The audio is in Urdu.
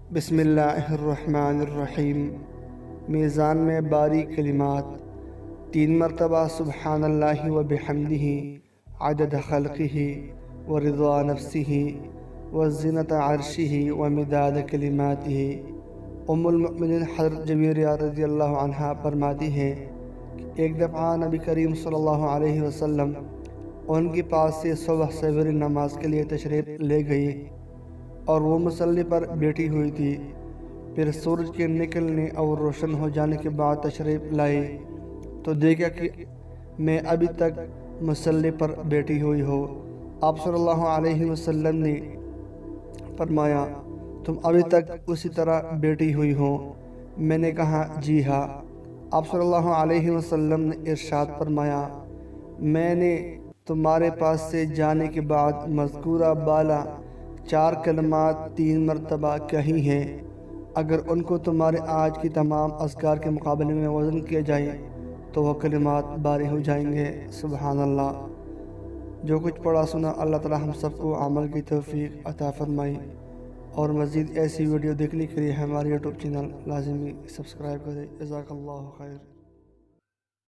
بسم اللہ الرحمن الرحیم۔ میزان میں باری کلمات 3 مرتبہ سبحان اللہ و بحمدہ عدد خلقہ و رضا نفسہ و زینت عرشہ و مداد کلماتہ۔ ام المؤمنین حضرت جویریہ رضی اللہ عنہ فرماتی ہیں کہ ایک دفعہ نبی کریم صلی اللہ علیہ وسلم ان کے پاس سے صبح سویرے نماز کے لیے تشریف لے گئی اور وہ مصلی پر بیٹھی ہوئی تھی۔ پھر سورج کے نکلنے اور روشن ہو جانے کے بعد تشریف لائی تو دیکھا کہ میں ابھی تک مصلی پر بیٹھی ہوئی ہوں۔ آپ صلی اللہ علیہ وسلم نے فرمایا، تم ابھی تک اسی طرح بیٹھی ہوئی ہو؟ میں نے کہا جی ہاں۔ آپ صلی اللہ علیہ وسلم نے ارشاد فرمایا، میں نے تمہارے پاس سے جانے کے بعد مذکورہ بالا 4 کلمات 3 مرتبہ کہی ہیں۔ اگر ان کو تمہارے آج کی تمام اذکار کے مقابلے میں وزن کیا جائے تو وہ کلمات باری ہو جائیں گے۔ سبحان اللہ۔ جو کچھ پڑھا سنا اللہ تعالی ہم سب کو عمل کی توفیق عطا فرمائی، اور مزید ایسی ویڈیو دیکھنے کے لیے ہمارے یوٹیوب چینل لازمی سبسکرائب کریں۔ جزاک اللہ خیر۔